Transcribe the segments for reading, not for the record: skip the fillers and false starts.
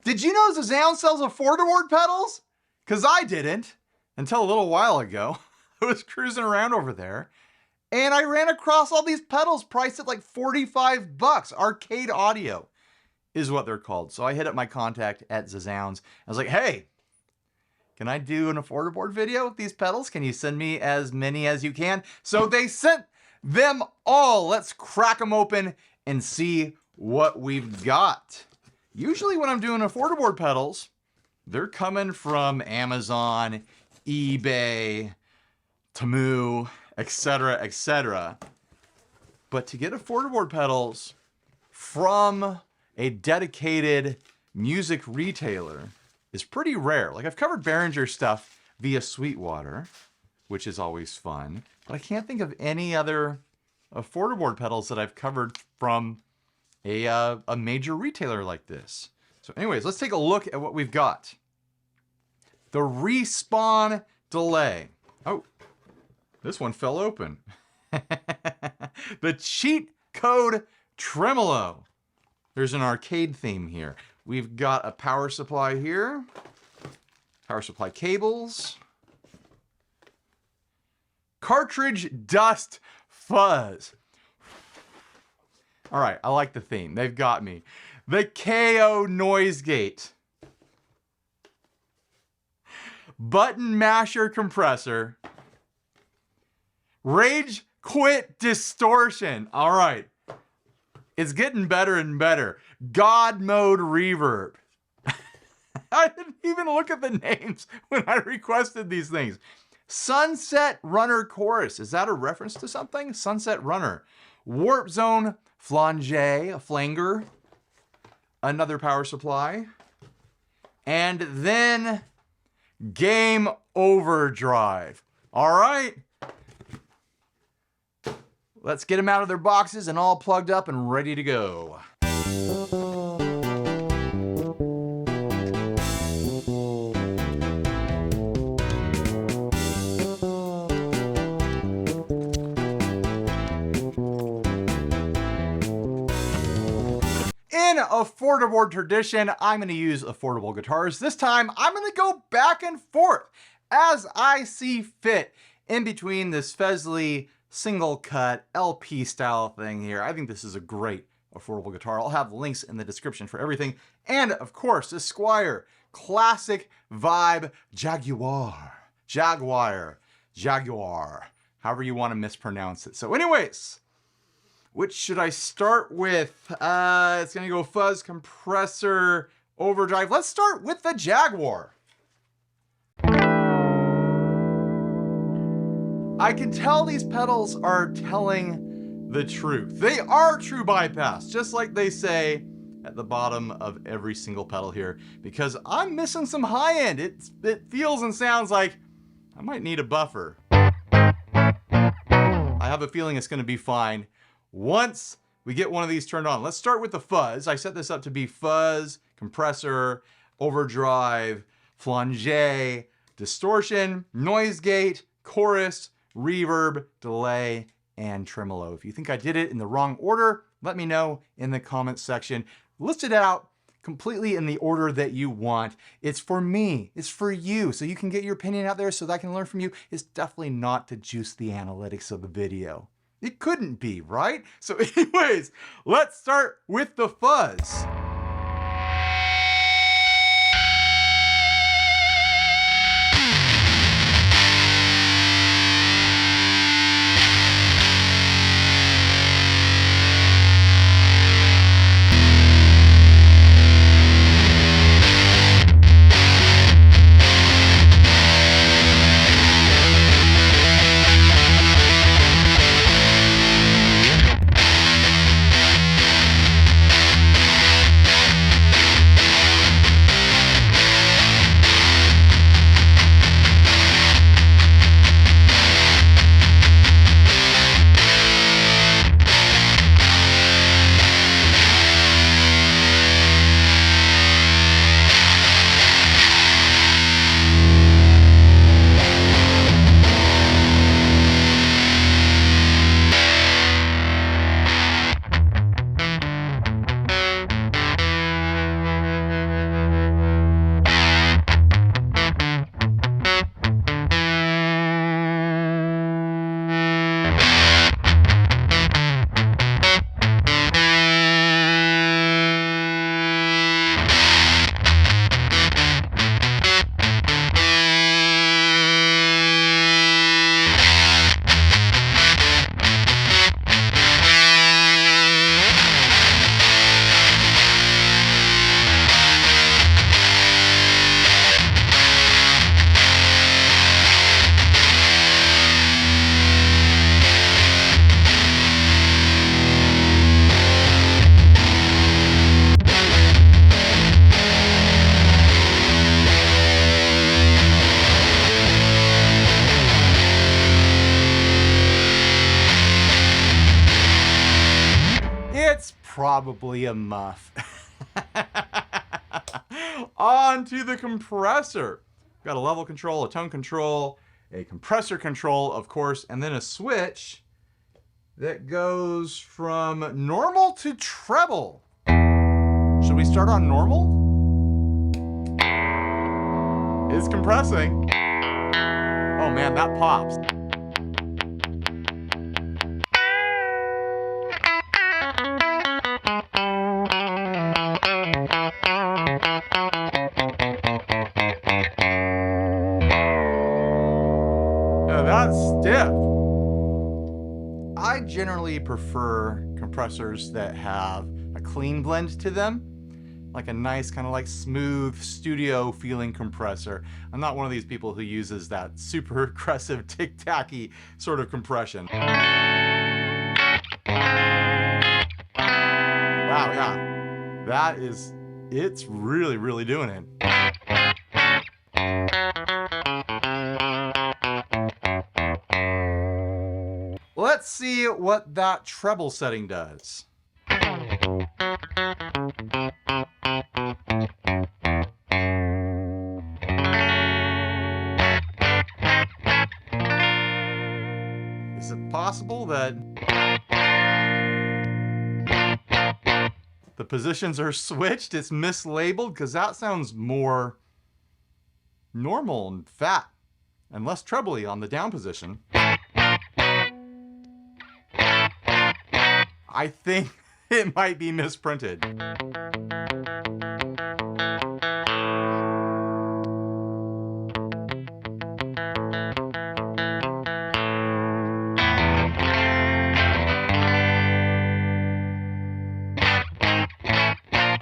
Did you know Zzounds sells affordable pedals? Because I didn't until a little while ago. I was cruising around over there and I ran across all these pedals priced at like 45 bucks. Arcade audio is what they're called. So I hit up my contact at Zzounds. I was like, hey, can I do an affordable video with these pedals? Can you send me as many as you can? So they sent them all. Let's crack them open and see what we've got. Usually when I'm doing affordable pedals, they're coming from Amazon, eBay, Temu, etc., etc. But to get affordable pedals from a dedicated music retailer is pretty rare. Like, I've covered Behringer stuff via Sweetwater, which is always fun, but I can't think of any other affordable pedals that I've covered from a major retailer like this. So anyways, let's take a look at what we've got. The Respawn Delay. Oh, this one fell open. The Cheat Code Tremolo. There's an arcade theme here. We've got a power supply here. Power supply cables. Cartridge dust fuzz. All right, I like the theme. They've got me. The KO noise gate. Button masher compressor. Rage quit distortion. All right. It's getting better and better. God mode reverb. I didn't even look at the names when I requested these things. Sunset Runner chorus. Is that a reference to something? Sunset Runner. Warp zone flanger, a flanger. Another power supply. And then game overdrive. All right. Let's get them out of their boxes and all plugged up and ready to go. In affordable tradition, I'm going to use affordable guitars. This time, I'm going to go back and forth as I see fit in between this Fesley single cut LP style thing here. I think this is a great affordable guitar. I'll have links in the description for everything. And of course, the Squier classic vibe Jaguar, however you want to mispronounce it. So anyways, which should I start with? It's gonna go fuzz, compressor, overdrive. Let's start with the Jaguar. I can tell these pedals are telling the truth. They are true bypass, just like they say at the bottom of every single pedal here, because I'm missing some high end. It feels and sounds like I might need a buffer. I have a feeling it's gonna be fine once we get one of these turned on. Let's start with the fuzz. I set this up to be fuzz, compressor, overdrive, flanger, distortion, noise gate, chorus, reverb, delay, and tremolo. If you think I did it in the wrong order, let me know in the comments section. List it out completely in the order that you want. It's for me, it's for you, so you can get your opinion out there so that I can learn from you. It's definitely not to juice the analytics of the video. It couldn't be, right? So anyways, let's start with the fuzz. probably a muff. On to the compressor. Got a level control, a tone control, a compressor control, of course, and then a switch that goes from normal to treble. Should we start on normal? It's compressing. Oh man, that pops. Now that's stiff. I generally prefer compressors that have a clean blend to them, like a nice kind of like smooth studio feeling compressor. I'm not one of these people who uses that super aggressive tic-tacky sort of compression. Wow, yeah, that is, it's really, really doing it. Let's see what that treble setting does. Is it possible that the positions are switched? It's mislabeled? Because that sounds more normal and fat and less trebly on the down position. I think it might be misprinted.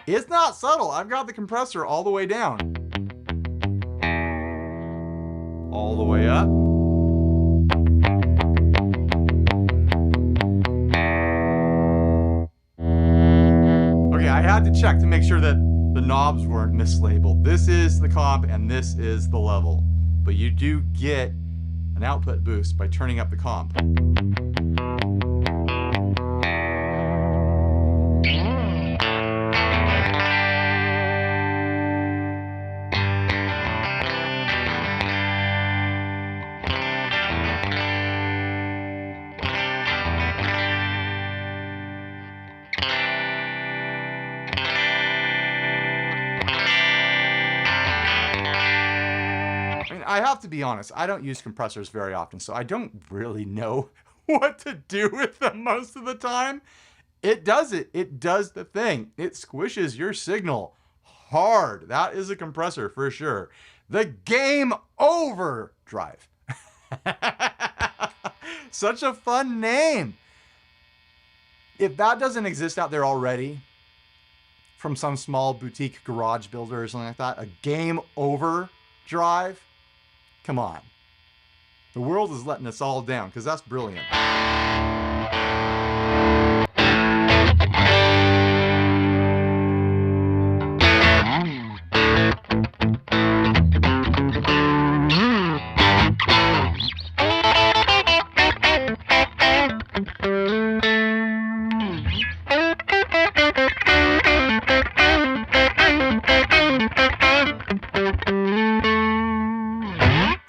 It's not subtle. I've got the compressor all the way down. All the way up. I had to check to make sure that the knobs weren't mislabeled. This is the comp and this is the level. But you do get an output boost by turning up the comp. I have to be honest, I don't use compressors very often, so I don't really know what to do with them most of the time. It does it. It does the thing. It squishes your signal hard. That is a compressor for sure. The Game Overdrive. Such a fun name. If that doesn't exist out there already, from some small boutique garage builder or something like that, a Game Overdrive, come on. The world is letting us all down because that's brilliant.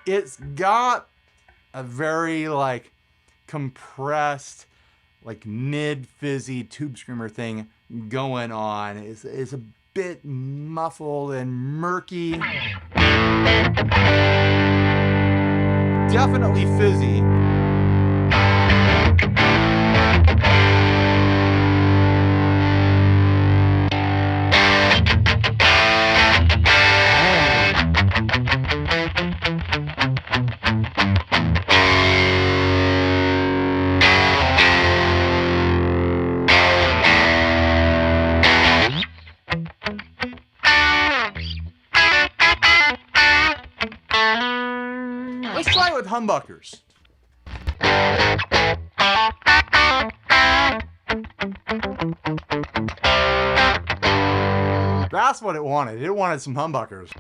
It's got a very like compressed, like mid-fizzy tube screamer thing going on. It's a bit muffled and murky. Definitely fizzy. Let's try it with humbuckers. That's what it wanted. It wanted some humbuckers.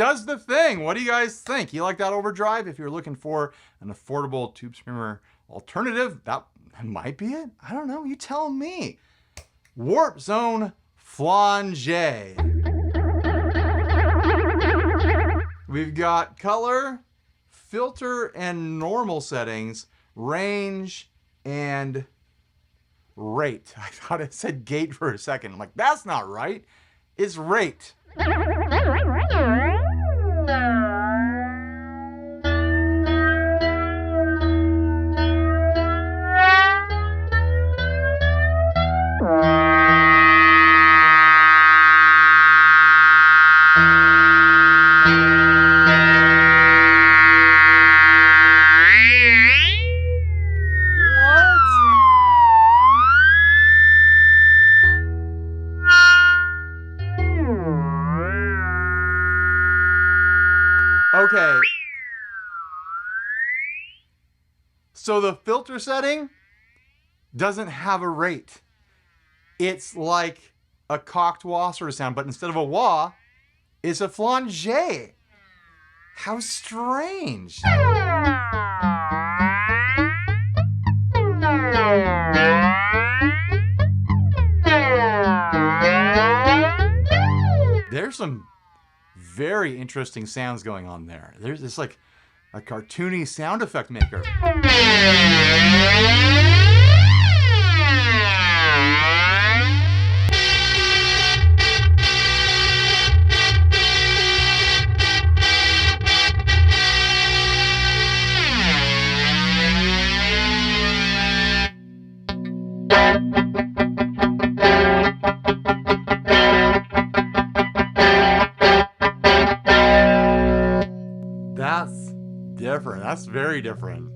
does the thing. What do you guys think? You like that Overdrive? If you're looking for an affordable tube screamer alternative, that might be it. I don't know. You tell me. Warp Zone Flanger. We've got color, filter, and normal settings, range, and rate. I thought it said gate for a second. I'm like, that's not right. It's rate. Okay. So the filter setting doesn't have a rate. It's like a cocked wah sort of sound, but instead of a wah, it's a flanger. How strange. There's some very interesting sounds going on there. There's this like a cartoony sound effect maker. That's different. That's very different.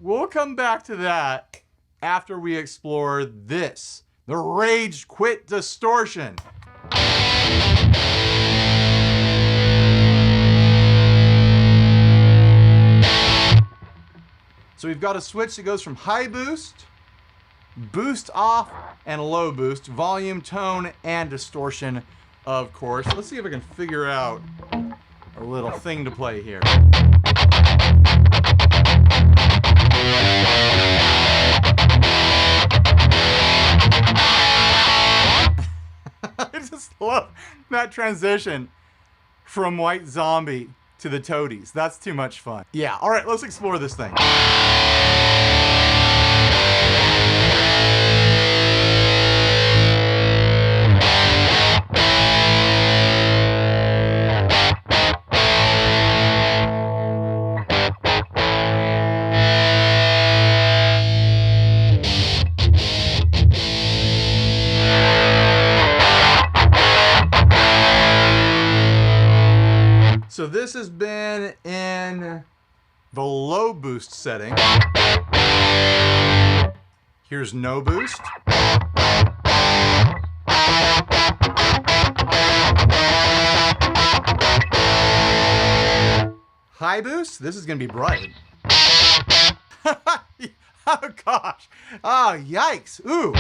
We'll come back to that after we explore this, the Rage Quit Distortion. So we've got a switch that goes from high boost, boost off, and low boost, volume, tone, and distortion, of course. Let's see if I can figure out a little thing to play here. I just love that transition from White Zombie to the Toadies. That's too much fun. Yeah, all right, let's explore this thing. So this has been in the low boost setting. Here's no boost. High boost, this is gonna be bright. Oh gosh, oh yikes, ooh.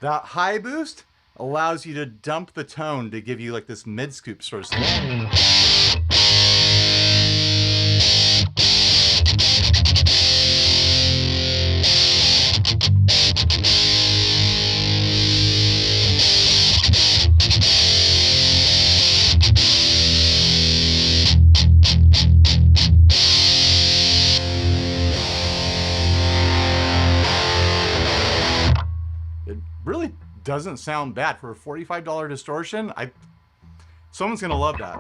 That high boost allows you to dump the tone to give you like this mid scoop sort of thing. Really doesn't sound bad for a $45 distortion. Someone's gonna love that.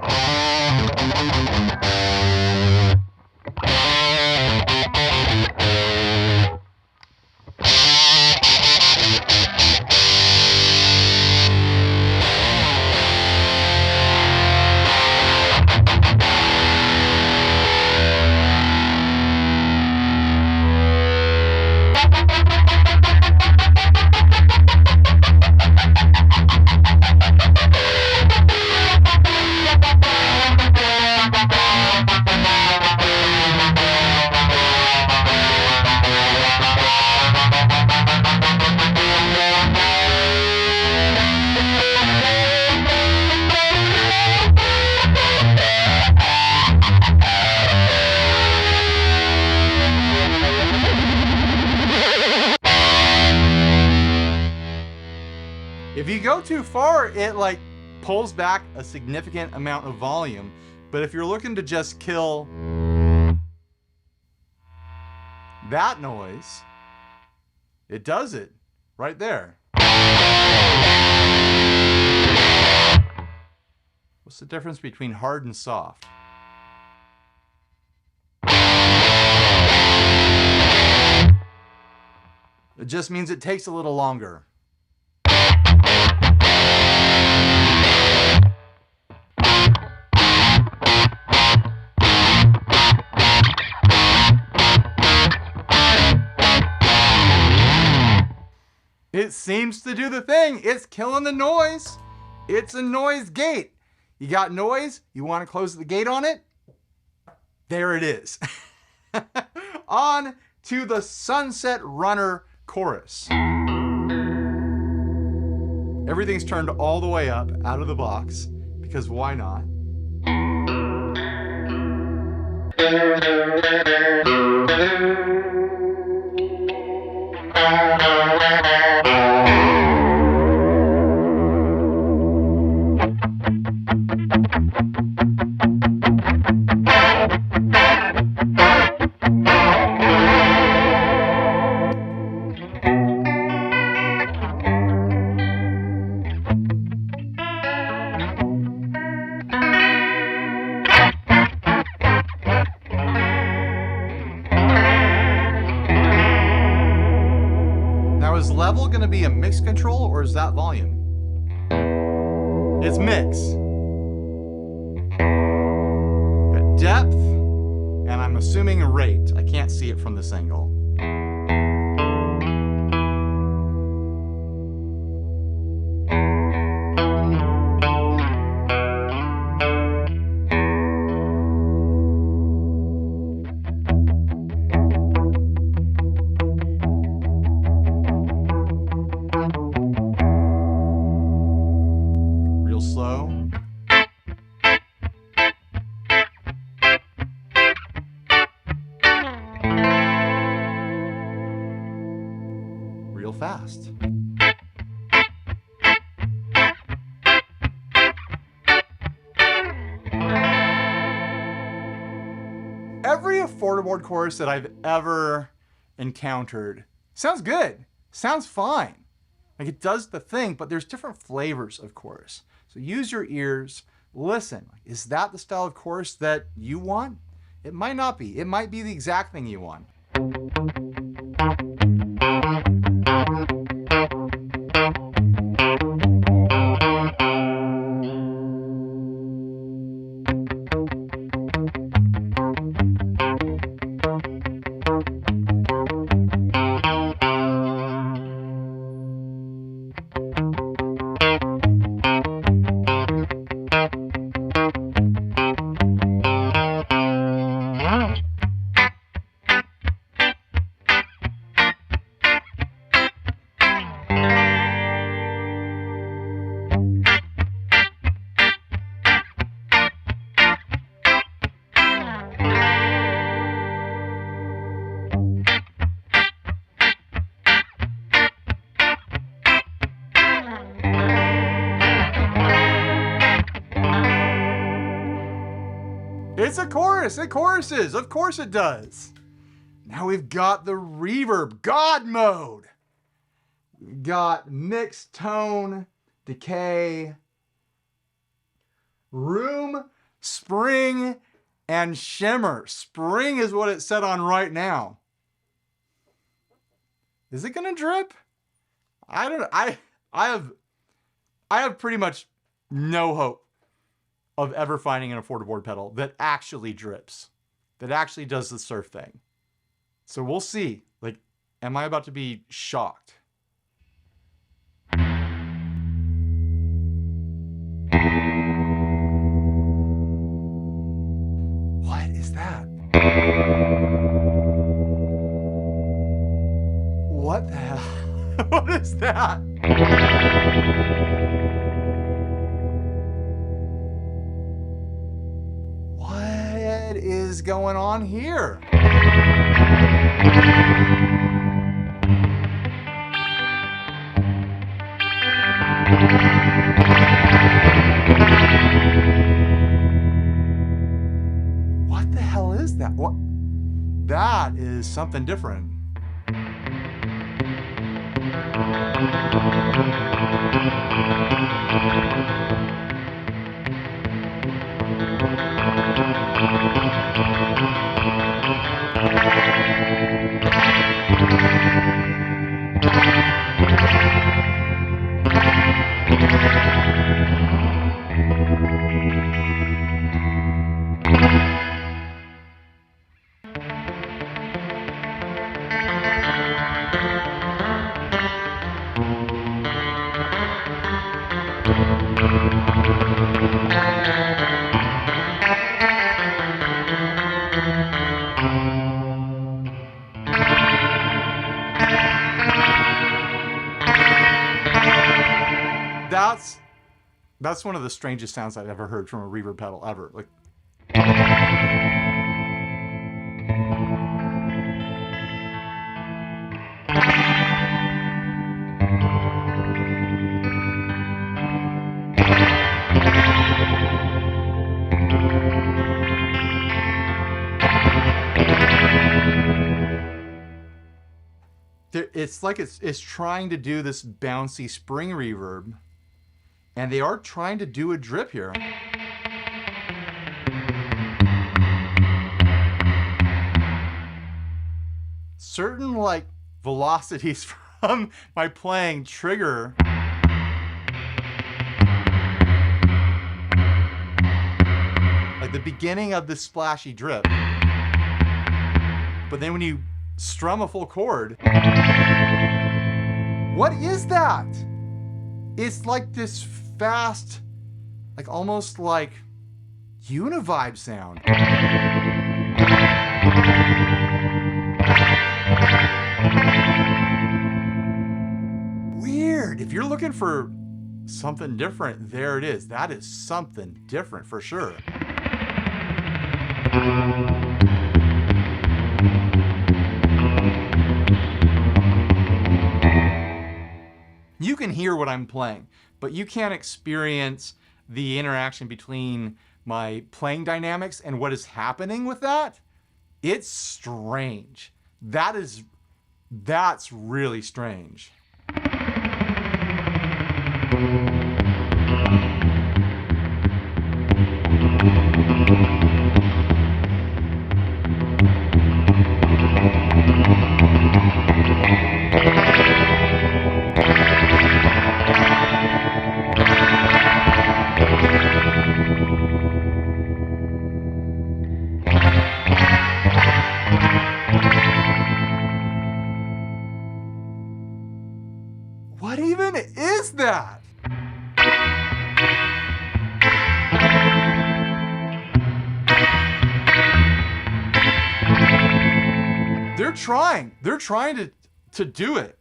If you go too far, it like pulls back a significant amount of volume. But if you're looking to just kill that noise, it does it right there. What's the difference between hard and soft? It just means it takes a little longer. It seems to do the thing. It's killing the noise. It's a noise gate. You got noise, you want to close the gate on it? There it is. On to the Sunset Runner chorus. Everything's turned all the way up out of the box, because why not? Is level going to be a mix control or is that volume? It's mix. Got depth, and I'm assuming rate. I can't see it from this angle. Fast. Every affordable chorus that I've ever encountered sounds good, sounds fine. Like it does the thing, but there's different flavors of chorus. So use your ears, listen. Is that the style of chorus that you want? It might not be. It might be the exact thing you want. a chorus. It choruses. Of course it does. Now we've got the reverb God mode. We've got mixed tone, decay, room, spring, and shimmer. Spring is what it's set on right now. Is it gonna drip? I don't know. I have pretty much no hope of ever finding an affordable pedal that actually drips, that actually does the surf thing. So we'll see. Like, am I about to be shocked? What is that? What the hell? What is that? What is going on here? What the hell is that? What? That is something different. That's one of the strangest sounds I've ever heard from a reverb pedal ever. Like, it's like it's trying to do this bouncy spring reverb. And they are trying to do a drip here. Certain like velocities from my playing trigger like the beginning of this splashy drip. But then when you strum a full chord, what is that? It's like this fast, like almost like univibe sound. Weird. If you're looking for something different, there it is. That is something different for sure. You can hear what I'm playing, but you can't experience the interaction between my playing dynamics and what is happening with that. It's strange. That's really strange. What even is that? They're trying to do it,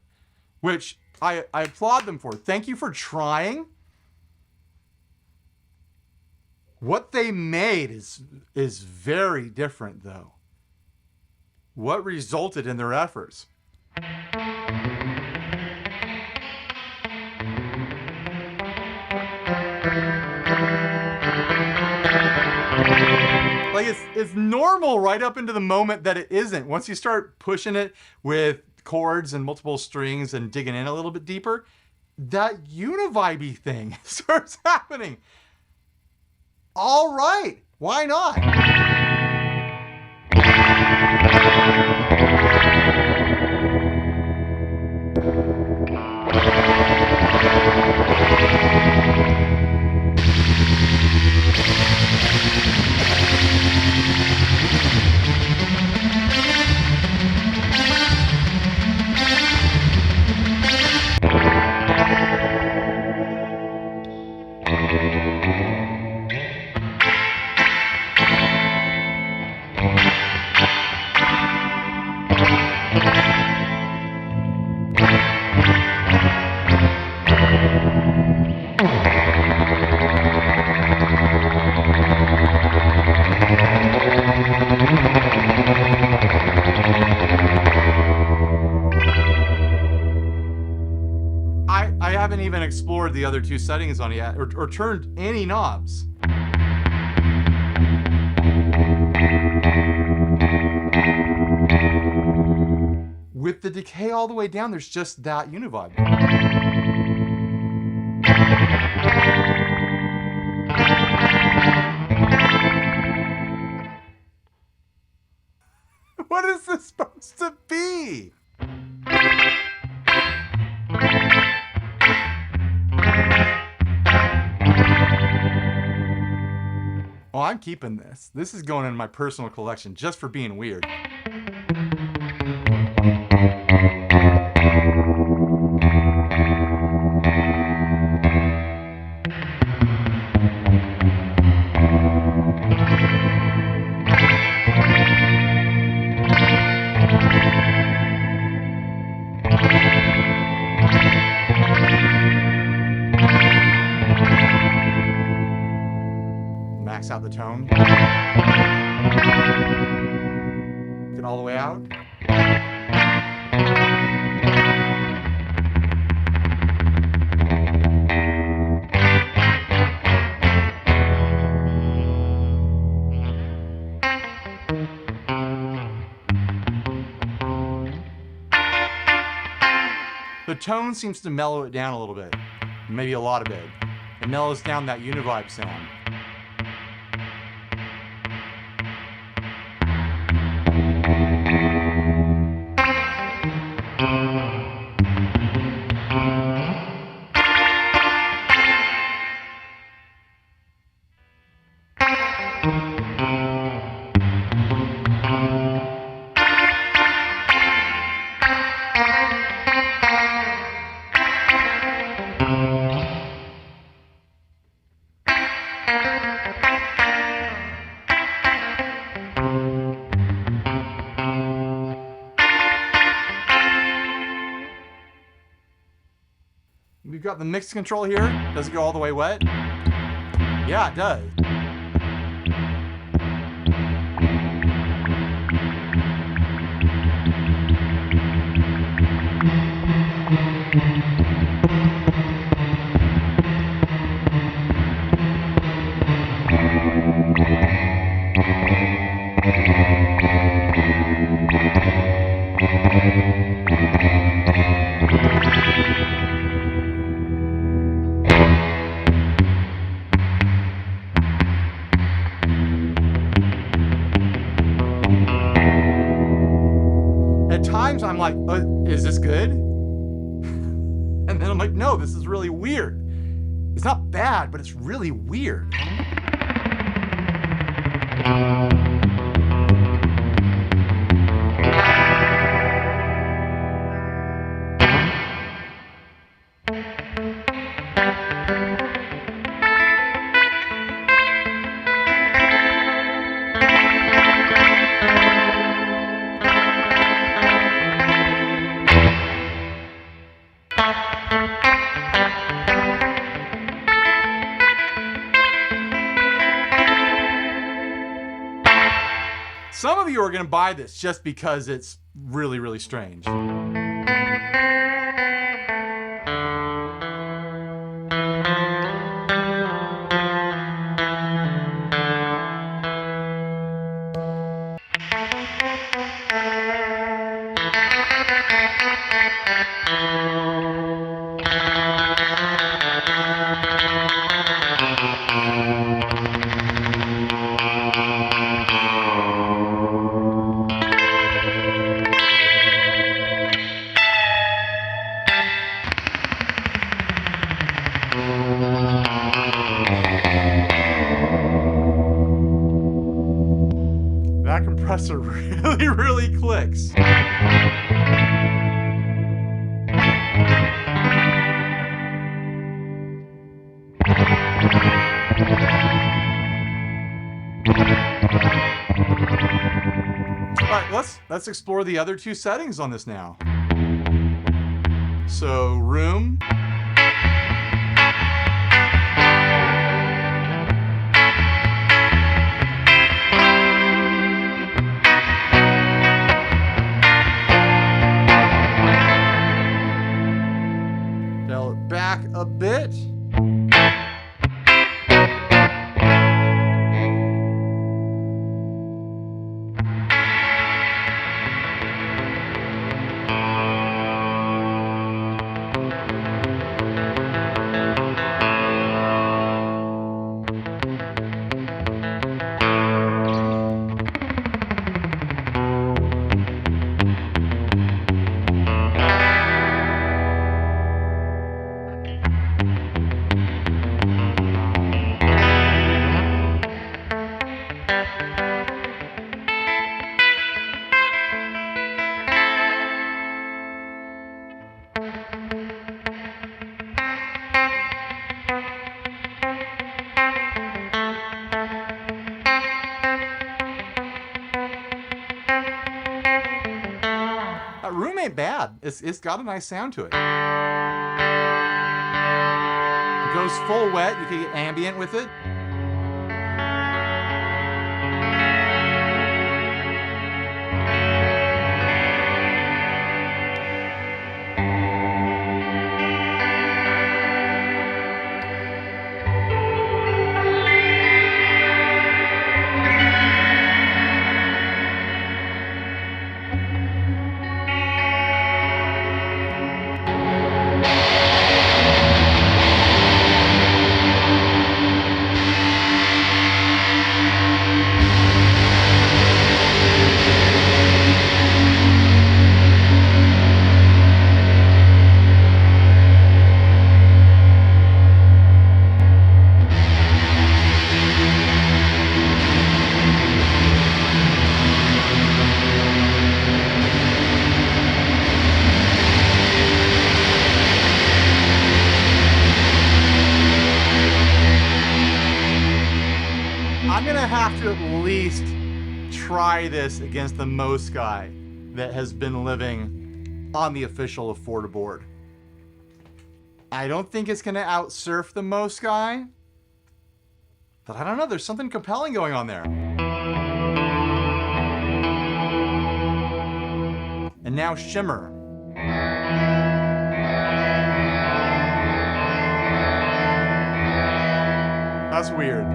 which I applaud them for. Thank you for trying. What they made is very different though. What resulted in their efforts? Like it's normal right up into the moment that it isn't. Once you start pushing it with chords and multiple strings and digging in a little bit deeper, that univibey thing starts happening. All right, why not? I haven't even explored the other two settings on it yet, or turned any knobs. With the decay all the way down, there's just that univibe. What is this supposed to be? Oh, I'm keeping this. This is going in my personal collection just for being weird. Max out the tone. Get all the way out. The tone seems to mellow it down a little bit, maybe a lot of it. It mellows down that univibe sound. We've got the mix control here. Does it go all the way wet? Yeah, it does. At times I'm like, is this good? And then I'm like, no, this is really weird. It's not bad, but it's really weird. Some of you are going to buy this just because it's really, really strange. So it really, really clicks. All right, let's explore the other two settings on this now. So room. Dial it back a bit. That room ain't bad. It's got a nice sound to it. It goes full wet. You can get ambient with it. I'm gonna have to at least try this against the most guy that has been living on the official Afford-A-Board. I don't think it's gonna outsurf the most guy, but I don't know, there's something compelling going on there. And now shimmer. That's weird.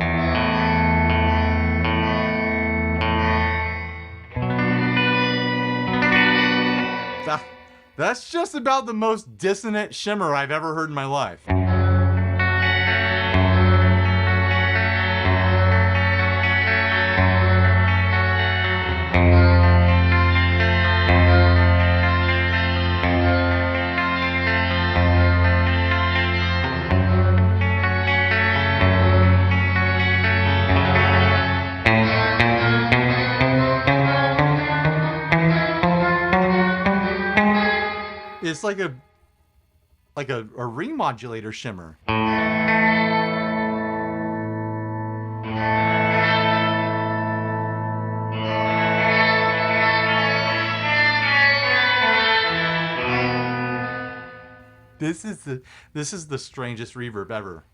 That's just about the most dissonant shimmer I've ever heard in my life. It's like a remodulator shimmer. This is the strangest reverb ever.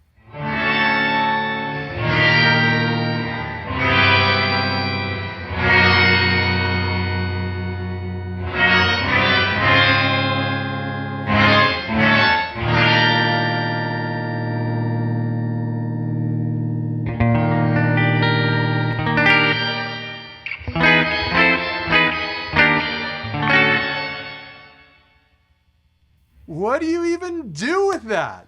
What do you even do with that?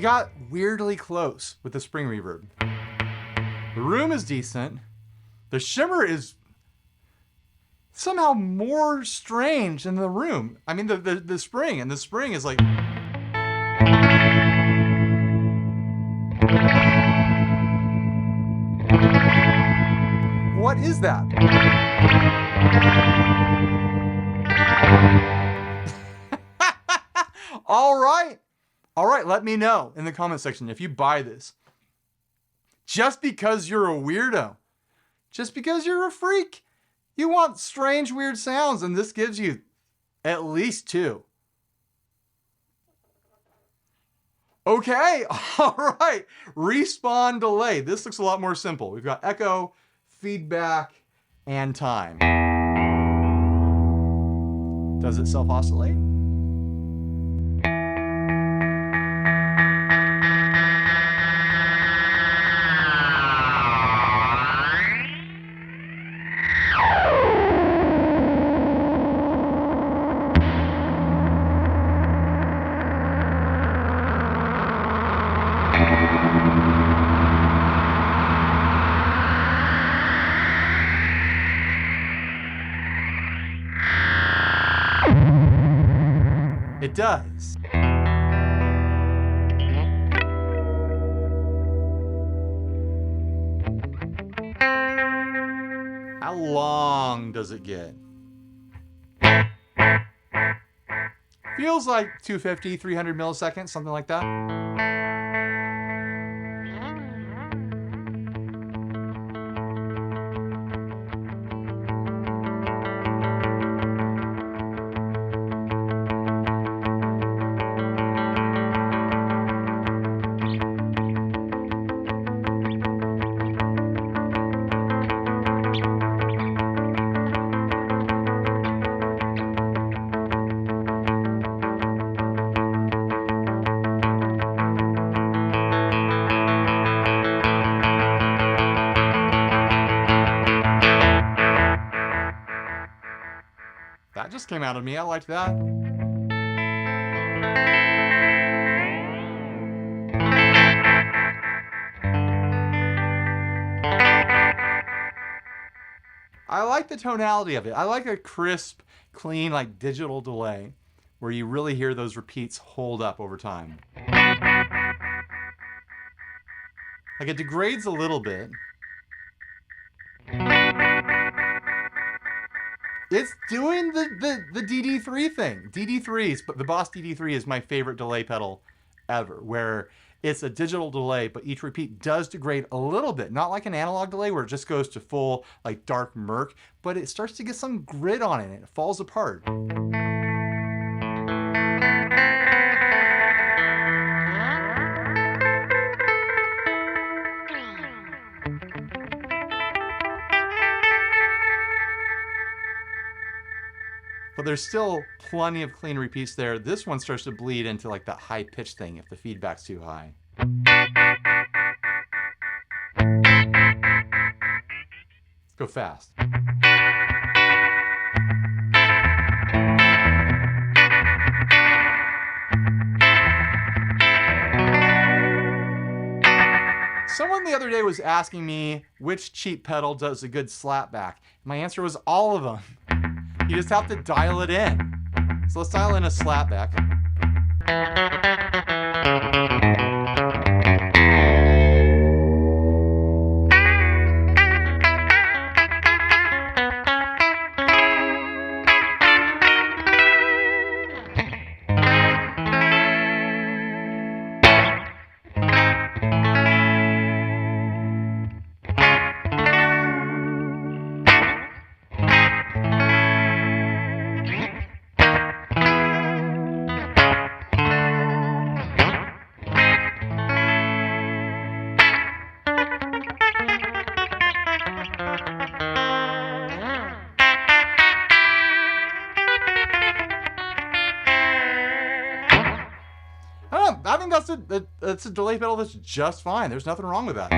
got weirdly close with the spring reverb. The room is decent. The shimmer is somehow more strange than the room. I mean, the spring, and the spring is like... What is that? All right. All right, let me know in the comment section if you buy this. Just because you're a weirdo. Just because you're a freak. You want strange, weird sounds, and this gives you at least 2. Okay, all right. Respawn delay. This looks a lot more simple. We've got echo, feedback, and time. Does it self-oscillate? It does. How long does it get? Feels like 250, 300 milliseconds, something like that. That just came out of me. I liked that. I like the tonality of it. I like a crisp, clean, like digital delay where you really hear those repeats hold up over time. Like it degrades a little bit. It's doing the DD3 thing. DD3s, but the Boss DD3 is my favorite delay pedal ever, where it's a digital delay, but each repeat does degrade a little bit. Not like an analog delay where it just goes to full like dark murk, but it starts to get some grit on it and it falls apart. But there's still plenty of clean repeats there. This one starts to bleed into like that high pitch thing if the feedback's too high. Let's go fast. Someone the other day was asking me which cheap pedal does a good slapback. My answer was all of them. You just have to dial it in. So let's dial in a slapback. I think that's a delay pedal that's just fine. There's nothing wrong with that.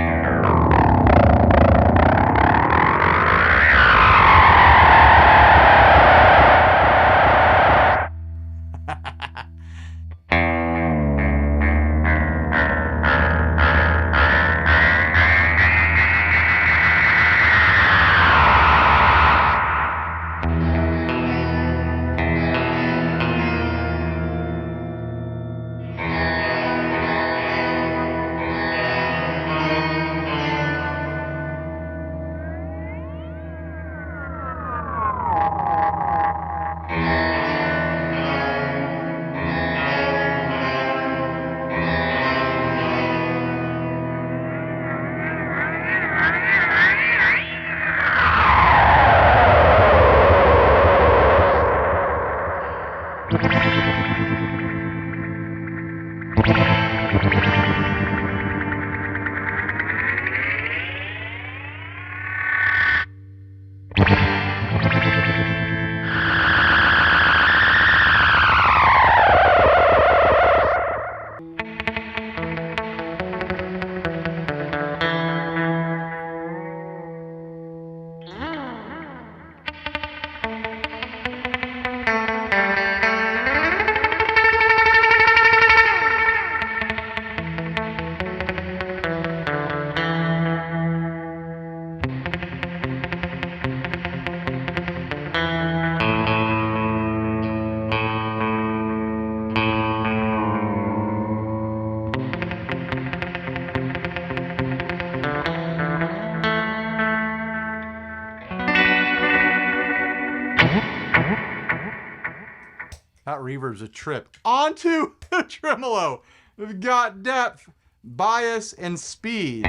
That reverb's a trip. Onto the tremolo. We've got depth, bias, and speed.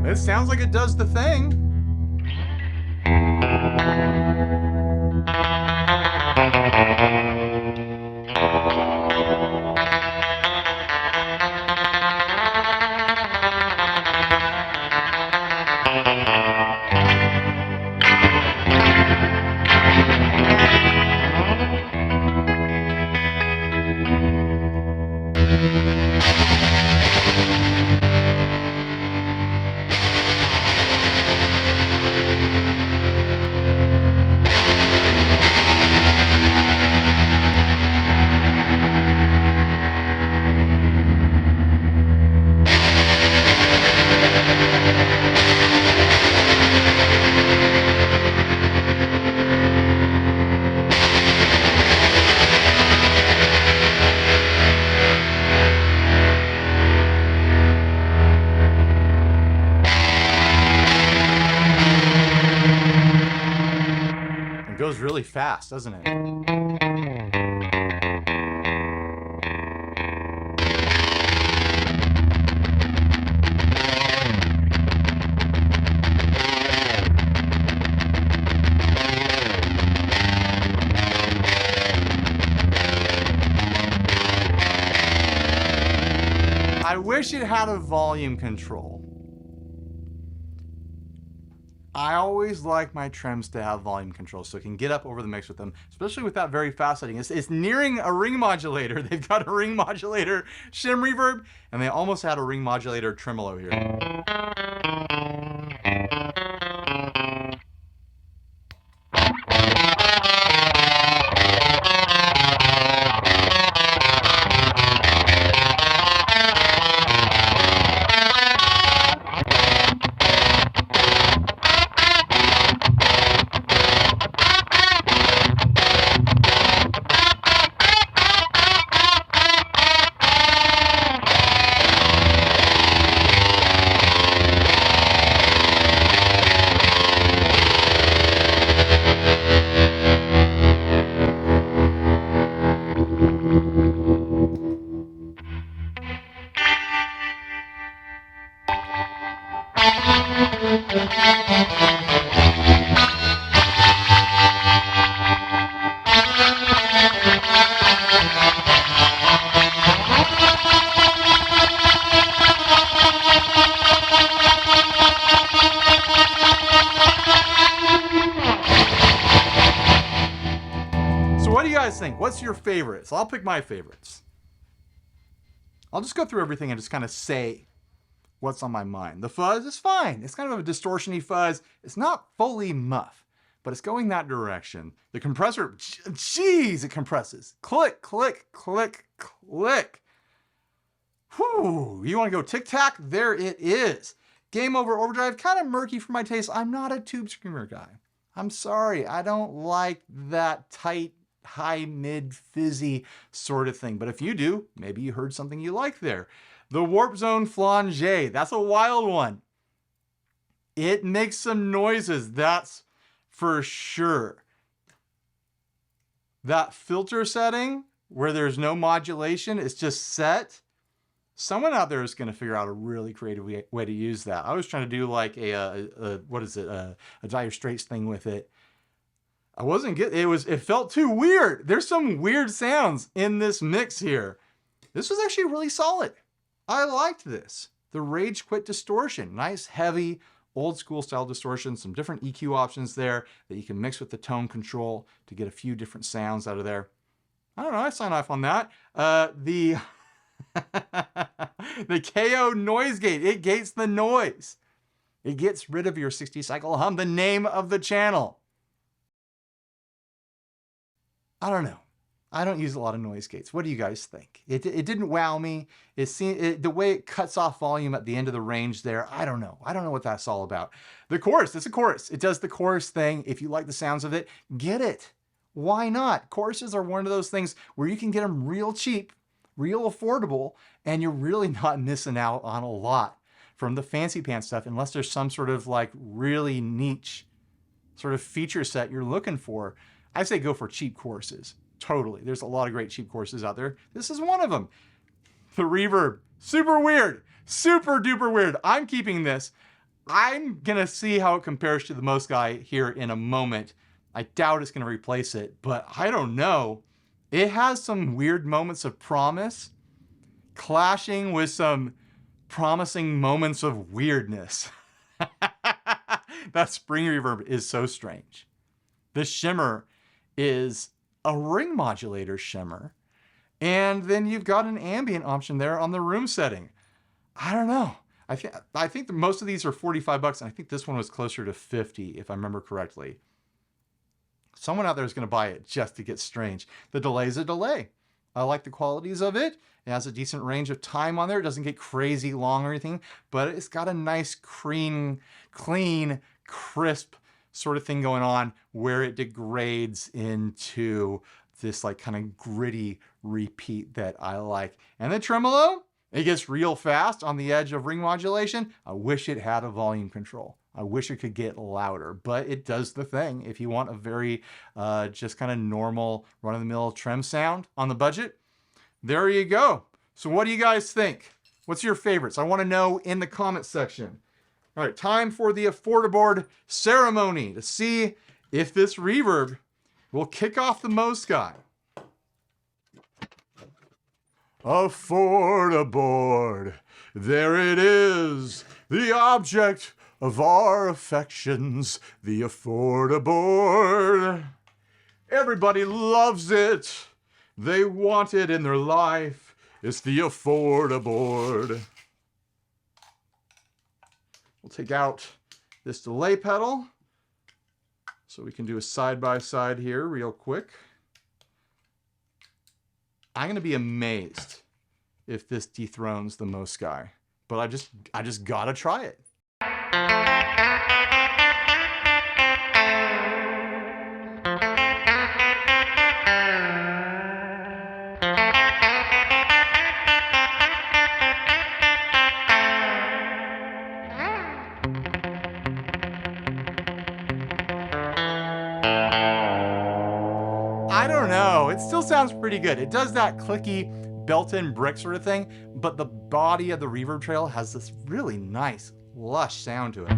It sounds like it does the thing. It goes really fast, doesn't it? I wish it had a volume control. I always like my trims to have volume control so I can get up over the mix with them, especially with that very fast setting. It's nearing a ring modulator. They've got a ring modulator shim reverb, and they almost had a ring modulator tremolo here. What do you guys think? What's your favorites? I'll pick my favorites. I'll just go through everything and just kind of say what's on my mind. The fuzz is fine. It's kind of a distortion-y fuzz. It's not fully muff, but it's going that direction. The compressor, geez, it compresses. Click, click, click, click. Whew, you want to go tic-tac? There it is. Game Over Overdrive, kind of murky for my taste. I'm not a tube screamer guy. I'm sorry, I don't like that tight, high, mid, fizzy sort of thing. But if you do, maybe you heard something you like there. The Warp Zone Flanger, that's a wild one. It makes some noises, that's for sure. That filter setting where there's no modulation, it's just set. Someone out there is going to figure out a really creative way to use that. I was trying to do like a Dire Straits thing with it. I wasn't getting, it felt too weird. There's some weird sounds in this mix here. This was actually really solid. I liked this. The Rage Quit Distortion, nice, heavy, old school style distortion, some different EQ options there that you can mix with the tone control to get a few different sounds out of there. I don't know, I sign off on that. The KO noise gate, it gates the noise. It gets rid of your 60 cycle hum, the name of the channel. I don't know. I don't use a lot of noise gates. What do you guys think? It didn't wow me. The way it cuts off volume at the end of the range there, I don't know. I don't know what that's all about. The chorus, it's a chorus. It does the chorus thing. If you like the sounds of it, get it. Why not? Courses are one of those things where you can get them real cheap, real affordable, and you're really not missing out on a lot from the fancy pants stuff unless there's some sort of like really niche sort of feature set you're looking for. I say go for cheap courses. Totally. There's a lot of great cheap courses out there. This is one of them. The Reverb. Super weird. Super duper weird. I'm keeping this. I'm going to see how it compares to the Most Guy here in a moment. I doubt it's going to replace it, but I don't know. It has some weird moments of promise clashing with some promising moments of weirdness. That spring reverb is so strange. The shimmer is a ring modulator shimmer. And then you've got an ambient option there on the room setting. I don't know. I think that most of these are 45 bucks, and I think this one was closer to 50, if I remember correctly. Someone out there is going to buy it just to get strange. The delay is a delay. I like the qualities of it. It has a decent range of time on there. It doesn't get crazy long or anything, but it's got a nice, clean, crisp sort of thing going on where it degrades into this like kind of gritty repeat that I like. And the tremolo, it gets real fast on the edge of ring modulation. I wish it had a volume control. I wish it could get louder, but it does the thing. If you want a very just kind of normal run-of-the-mill trem sound on the budget, there you go. So what do you guys think? What's your favorites? I want to know in the comment section. All right, time for the Affordaboard ceremony to see if this reverb will kick off the Most Guy. Affordaboard, there it is, the object of our affections, the Affordaboard. Everybody loves it. They want it in their life. It's the Affordaboard. We'll take out this delay pedal so we can do a side-by-side here real quick. I'm going to be amazed if this dethrones the Most Guy, but I just got to try it. I don't know. It still sounds pretty good. It does that clicky built-in brick sort of thing, but the body of the reverb trail has this really nice, lush sound to it.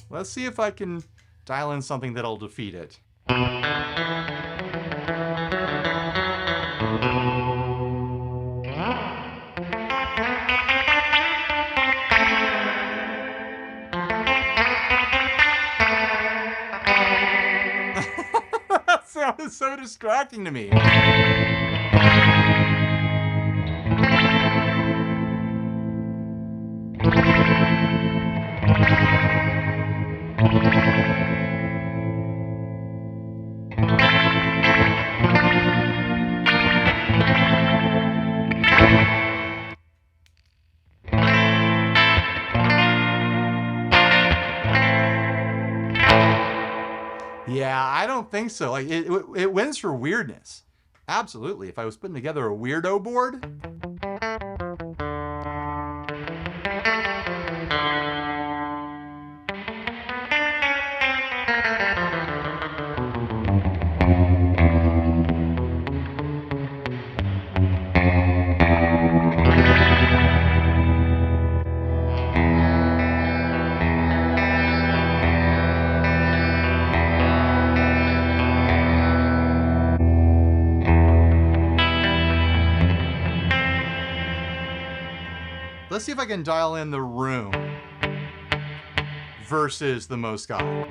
Let's see if I can dial in something that'll defeat it. That sound is so distracting to me. Yeah, I don't think so. Like it wins for weirdness. Absolutely. If I was putting together a weirdo board. Let's see if I can dial in the room versus the Most Guy.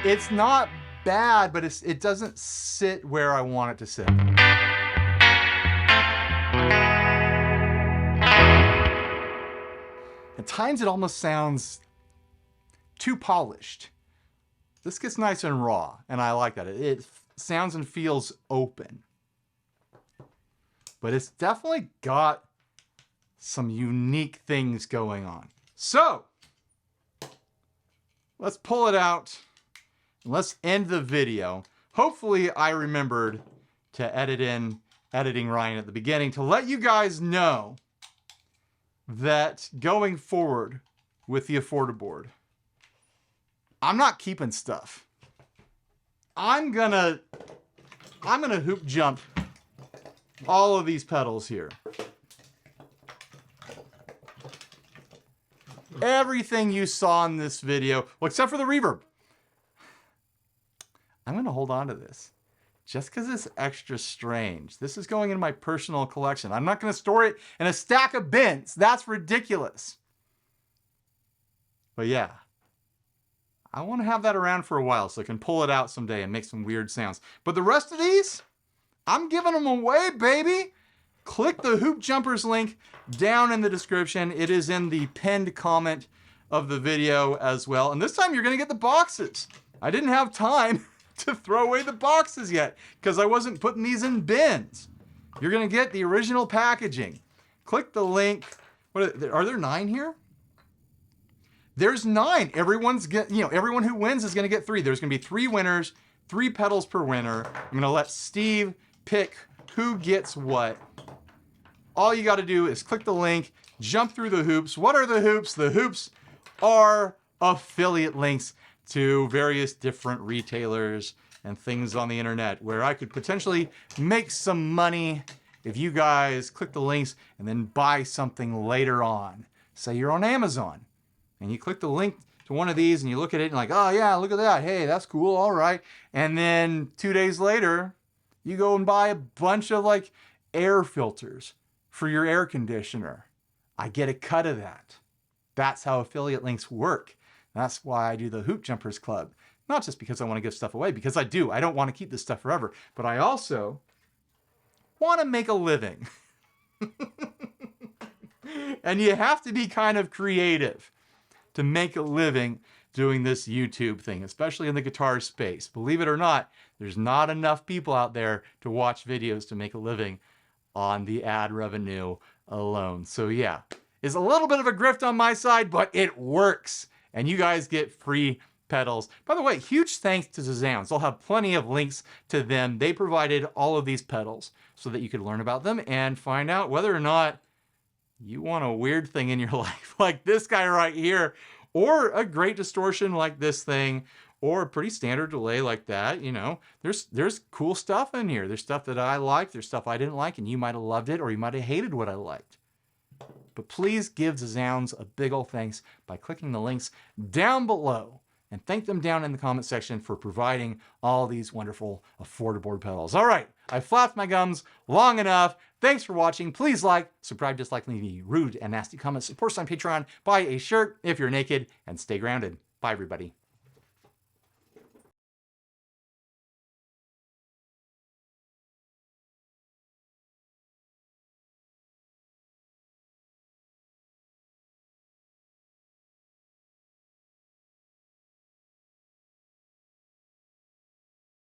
It's not bad, but it doesn't sit where I want it to sit. At times it almost sounds too polished. This gets nice and raw, and I like that. It sounds and feels open. But it's definitely got some unique things going on. So, let's pull it out. And let's end the video. Hopefully I remembered to edit in Editing Ryan at the beginning to let you guys know that going forward with the Affordaboard, I'm not keeping stuff. I'm gonna hoop jump all of these pedals here. Everything you saw in this video, well, except for the reverb. I'm gonna hold on to this just because it's extra strange. This is going in my personal collection. I'm not gonna store it in a stack of bins. That's ridiculous. But yeah, I wanna have that around for a while so I can pull it out someday and make some weird sounds. But the rest of these, I'm giving them away, baby. Click the Hoop Jumpers link down in the description. It is in the pinned comment of the video as well. And this time you're gonna get the boxes. I didn't have time to throw away the boxes yet because I wasn't putting these in bins. You're gonna get the original packaging. Click the link. What are there 9 here? There's 9. Everyone who wins is gonna get 3. There's gonna be 3 winners, 3 pedals per winner. I'm gonna let Steve pick who gets what. All you gotta do is click the link, jump through the hoops. What are the hoops? The hoops are affiliate links to various different retailers and things on the internet where I could potentially make some money if you guys click the links and then buy something later on. Say you're on Amazon and you click the link to one of these and you look at it and like, oh yeah, look at that. Hey, that's cool. All right. And then 2 days later, you go and buy a bunch of like air filters for your air conditioner. I get a cut of that. That's how affiliate links work. That's why I do the Hoop Jumpers Club. Not just because I want to give stuff away, because I do. I don't want to keep this stuff forever, but I also want to make a living. And you have to be kind of creative to make a living doing this YouTube thing, especially in the guitar space. Believe it or not, there's not enough people out there to watch videos to make a living on the ad revenue alone. So yeah, it's a little bit of a grift on my side, but it works. And you guys get free pedals. By the way, huge thanks to Zzounds. I'll have plenty of links to them. They provided all of these pedals so that you could learn about them and find out whether or not you want a weird thing in your life, like this guy right here, or a great distortion like this thing, or a pretty standard delay like that. You know, there's cool stuff in here. There's stuff that I liked, there's stuff I didn't like, and you might have loved it, or you might have hated what I liked. But please give Zzounds a big ol' thanks by clicking the links down below and thank them down in the comment section for providing all these wonderful Affordaboard pedals. All right, I flapped my gums long enough. Thanks for watching. Please like, subscribe, dislike, leave me rude and nasty comments. Support us on Patreon. Buy a shirt if you're naked and stay grounded. Bye, everybody.